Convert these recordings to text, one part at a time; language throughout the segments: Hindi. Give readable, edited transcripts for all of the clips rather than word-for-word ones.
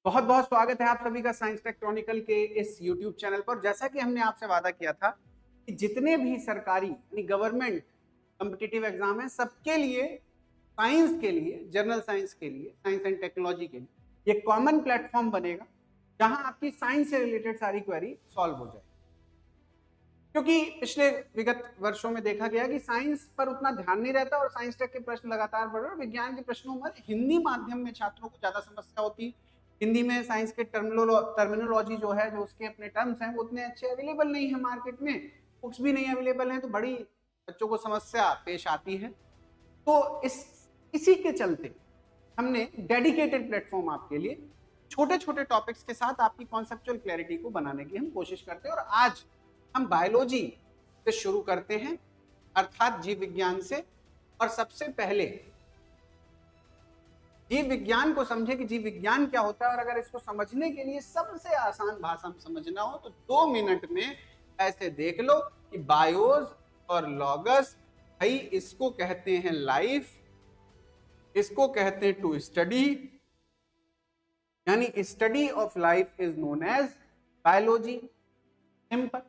बहुत बहुत स्वागत है आप सभी का साइंस टेक क्रॉनिकल के इस YouTube चैनल पर। जैसा कि हमने आपसे वादा किया था कि जितने भी सरकारी यानी गवर्नमेंट कॉम्पिटिटिव एग्जाम है सबके लिए, साइंस के लिए, जनरल साइंस के लिए, साइंस एंड टेक्नोलॉजी के लिए ये कॉमन प्लेटफॉर्म बनेगा जहां आपकी साइंस से रिलेटेड सारी क्वेरी सॉल्व हो जाए। क्योंकि पिछले विगत वर्षों में देखा गया कि साइंस पर उतना ध्यान नहीं रहता और साइंस टेक के प्रश्न लगातार बढ़ रहे हैं। विज्ञान के प्रश्नों में हिंदी माध्यम में छात्रों को ज्यादा समस्या होती है। हिंदी में साइंस के टर्मिनोलॉजी जो है, जो उसके अपने टर्म्स हैं, वो उतने अच्छे अवेलेबल नहीं है मार्केट में, बुक्स भी नहीं अवेलेबल हैं, तो बड़ी बच्चों को समस्या पेश आती है। तो इसी के चलते हमने डेडिकेटेड प्लेटफॉर्म आपके लिए छोटे छोटे टॉपिक्स के साथ आपकी कॉन्सेप्चुअल क्लैरिटी को बनाने की हम कोशिश करते हैं। और आज हम बायोलॉजी से शुरू करते हैं, अर्थात जीव विज्ञान से। और सबसे पहले जीव विज्ञान को समझे कि जीव विज्ञान क्या होता है, और अगर इसको समझने के लिए सबसे आसान भाषा में समझना हो तो 2 मिनट में ऐसे देख लो कि बायोस और लॉगस, भाई इसको कहते हैं लाइफ, इसको कहते हैं टू स्टडी, यानी study of life is known as biology. Simple,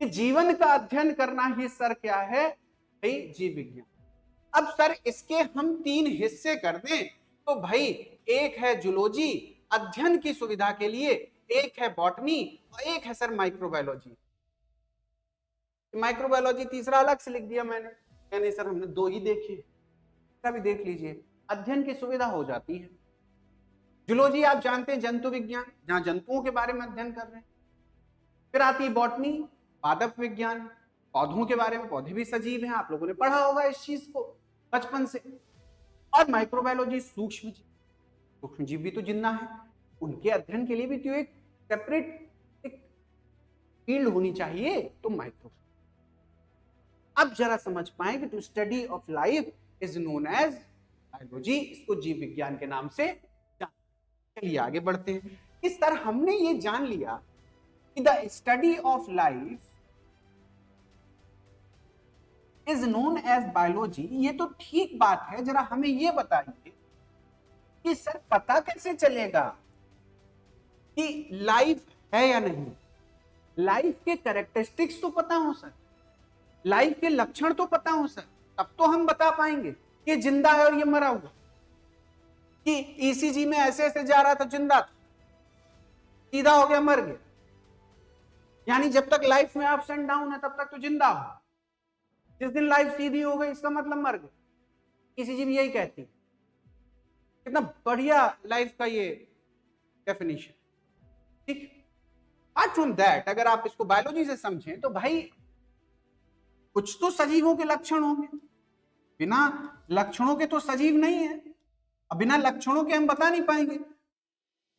कि जीवन का अध्ययन करना ही सर क्या है, भाई जीव विज्ञान। अब सर इसके हम 3 हिस्से कर दें तो भाई एक है जूलॉजी अध्ययन की सुविधा के लिए, एक है बॉटनी और एक है सर माइक्रोबायोलॉजी। माइक्रोबायोलॉजी तीसरा अलग से लिख दिया मैंने, नहीं सर हमने 2 ही देखे, भी देख लीजिए, अध्ययन की सुविधा हो जाती है। जूलॉजी आप जानते हैं जंतु विज्ञान, जहां जंतुओं के बारे में अध्ययन कर रहे हैं। फिर आती है बॉटनी, पादप विज्ञान, पौधों के बारे में, पौधे भी सजीव हैं, आप लोगों ने पढ़ा होगा इस चीज को बचपन से। और माइक्रोबायोलॉजी सूक्ष्म जीव, सूक्ष्म जीव भी तो जिंदा है, उनके अध्ययन के लिए भी तो एक सेपरेट एक फील्ड होनी चाहिए, तो माइक्रो। अब जरा समझ पाए कि to study of life is known as biology, इसको जीव विज्ञान के नाम से जान। चलिए आगे बढ़ते हैं। इस तरह हमने ये जान लिया कि the study of life is known as biology. ये तो ठीक बात है, जरा हमें ये बताइए कि सर पता कैसे चलेगा कि लाइफ है या नहीं। लाइफ के कैरेक्टरिस्टिक्स तो पता हो सर, लाइफ के लक्षण तो पता हो सर, तब तो हम बता पाएंगे कि जिंदा है और ये मरा हुआ, कि ईसीजी में ऐसे ऐसे जा रहा था जिंदा था, सीधा हो गया मर गया। यानी जब तक लाइफ में अप्स एंड डाउन है तब तक तो जिंदा हो, जिस दिन लाइफ सीधी हो गई इसका मतलब मर गए। ईसीजी भी यही कहती है। कितना बढ़िया लाइफ का ये डेफिनेशन, ठीक। अपार्ट फ्रॉम दैट, अगर आप इसको बायोलॉजी से समझें तो भाई कुछ तो सजीवों के लक्षण होंगे, बिना लक्षणों के तो सजीव नहीं है। अब बिना लक्षणों के हम बता नहीं पाएंगे।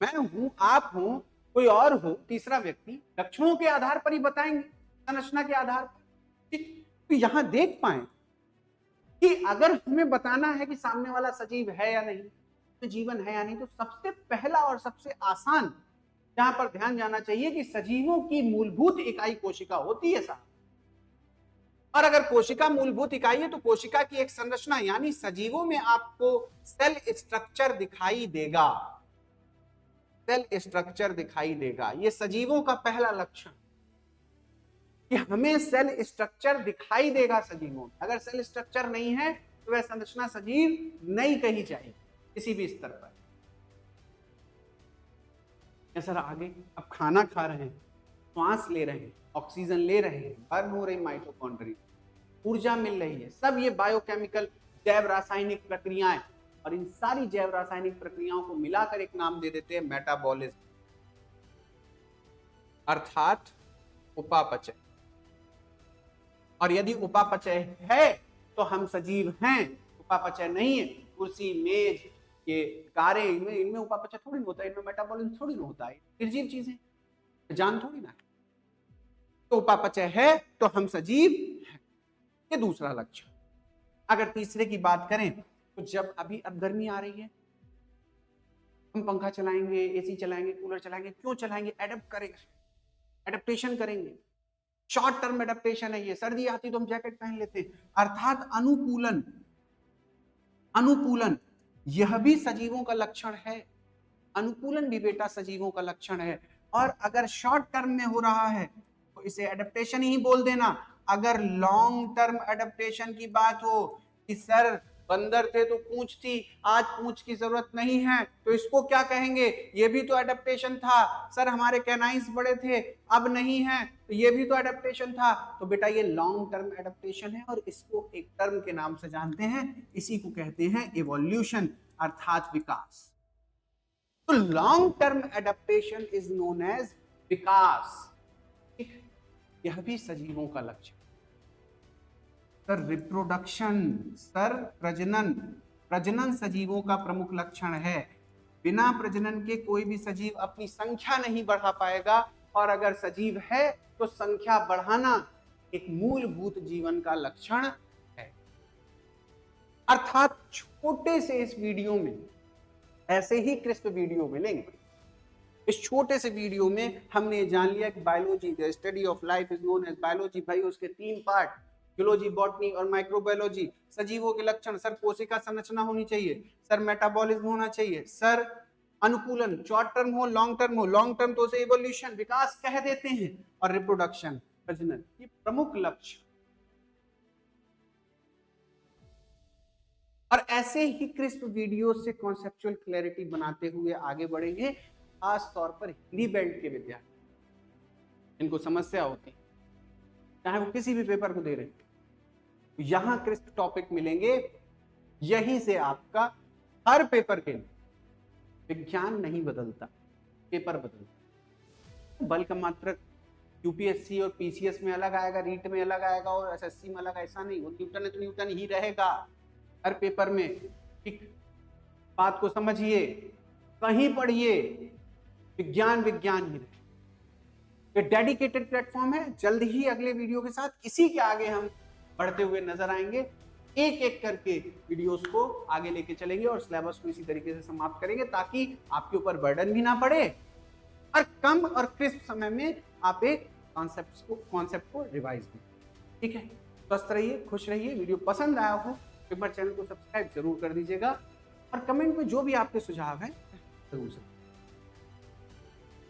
मैं हूं, आप हो, कोई और हो, तीसरा व्यक्ति, लक्षणों के आधार पर ही बताएंगे, संरचना के आधार पर, ठीक। तो यहां देख पाए कि अगर हमें बताना है कि सामने वाला सजीव है या नहीं, तो जीवन है या नहीं, तो सबसे पहला और सबसे आसान जहां पर ध्यान जाना चाहिए कि सजीवों की मूलभूत इकाई कोशिका होती है साहब। और अगर कोशिका मूलभूत इकाई है तो कोशिका की एक संरचना, यानी सजीवों में आपको सेल स्ट्रक्चर दिखाई देगा, सेल स्ट्रक्चर दिखाई देगा। ये सजीवों का पहला लक्षण कि हमें सेल स्ट्रक्चर दिखाई देगा सजीवों में। अगर सेल स्ट्रक्चर नहीं है तो वह संरचना सजीव नहीं कही जाएगी किसी भी स्तर पर। सर आगे, अब खाना खा रहे हैं, श्वास ले रहे हैं, ऑक्सीजन ले रहे हैं, बर्न हो रही माइटोकॉन्ड्रिया, ऊर्जा मिल रही है, सब ये बायोकेमिकल जैव रासायनिक प्रक्रियाएं। और इन सारी जैव रासायनिक प्रक्रियाओं को मिलाकर एक नाम दे देते हैं मेटाबॉलिज्म, अर्थात उपापचय। और यदि उपापचय है तो हम सजीव हैं, उपापचय नहीं है, कुर्सी मेज ये कारें, इनमें उपापचय थोड़ी होता है, इनमें मेटाबॉलिज्म थोड़ी ना होता है, निर्जीव चीजें, जान थोड़ी ना है। तो उपापचय है तो हम सजीव हैं, ये दूसरा लक्षण। अगर तीसरे की बात करें तो जब अब गर्मी आ रही है, हम पंखा चलाएंगे, एसी चलाएंगे, कूलर चलाएंगे, क्यों चलाएंगे, एडप्ट करेंगे, एडेप्टेशन करेंगे, शॉर्ट टर्म एडेप्टेशन है ये। सर्दी आती तो हम जैकेट पहन लेते हैं, अर्थात अनुकूलन। अनुकूलन यह भी सजीवों का लक्षण है, अनुकूलन भी बेटा सजीवों का लक्षण है। और अगर शॉर्ट टर्म में हो रहा है तो इसे एडेप्टेशन ही बोल देना। अगर लॉन्ग टर्म एडेप्टेशन की बात हो कि सर बंदर थे तो पूंछ थी, आज पूंछ की जरूरत नहीं है, तो इसको क्या कहेंगे? ये भी तो एडेप्टेशन था। सर हमारे कैनाइंस बड़े थे, अब नहीं है, तो ये भी तो एडेप्टेशन था। तो बेटा ये लॉन्ग टर्म एडेप्टेशन है और इसको एक टर्म के नाम से जानते हैं, इसी को कहते हैं इवोल्यूशन अर्थात विकास। तो long term adaptation is known as विकास। यह भी सजीवों का लक्ष्य। सर रिप्रोडक्शन, सर प्रजनन, प्रजनन सजीवों का प्रमुख लक्षण है। बिना प्रजनन के कोई भी सजीव अपनी संख्या नहीं बढ़ा पाएगा, और अगर सजीव है तो संख्या बढ़ाना एक मूलभूत जीवन का लक्षण है। अर्थात छोटे से इस वीडियो में, ऐसे ही क्रिस्प वीडियो मिलेंगे, इस छोटे से वीडियो में हमने जान लिया कि biology, the study of life is known as biology. भाई उसके 3 पार्ट, जूलॉजी, बॉटनी और माइक्रोबायोलॉजी। सजीवों के लक्षण, सर कोशिका संरचना होनी चाहिए, सर मेटाबॉलिज्म होना चाहिए, सर अनुकूलन, शॉर्ट टर्म हो लॉन्ग टर्म हो, लॉन्ग टर्म तो उसे इवोल्यूशन विकास कह देते हैं, और रिप्रोडक्शन प्रजनन, ये प्रमुख लक्ष्य। और ऐसे ही क्रिस्प वीडियो से कॉन्सेप्चुअल क्लैरिटी बनाते हुए आगे बढ़ेंगे, खास तौर पर हिंदी बेल्ट के विद्यार्थी, इनको समस्या होती है चाहे वो किसी भी पेपर को दे रहे हैं, यहां क्रिस्प टॉपिक मिलेंगे। यहीं से आपका हर पेपर के लिए, विज्ञान नहीं बदलता, पेपर बदलता। बल्क मात्रक यूपीएससी और पीसीएस में अलग आएगा, रीट में अलग आएगा और एसएससी में अलग, ऐसा नहीं। वो न्यूटन है तो न्यूटन ही रहेगा हर पेपर में। ठीक, बात को समझिए, कहीं पढ़िए, विज्ञान विज्ञान ही रहे। ये डेडिकेटेड प्लेटफॉर्म है। जल्द ही अगले वीडियो के साथ इसी के आगे हम बढ़ते हुए नजर आएंगे। एक एक करके वीडियोस को आगे लेके चलेंगे और सिलेबस को इसी तरीके से समाप्त करेंगे, ताकि आपके ऊपर बर्डन भी ना पड़े और कम और क्रिस्प समय में आप एक कॉन्सेप्ट को रिवाइज भी। ठीक है, स्वस्थ रहिए, खुश रहिए। वीडियो पसंद आया हो एक बार चैनल को सब्सक्राइब जरूर कर दीजिएगा, और कमेंट में जो भी आपके सुझाव है जरूर से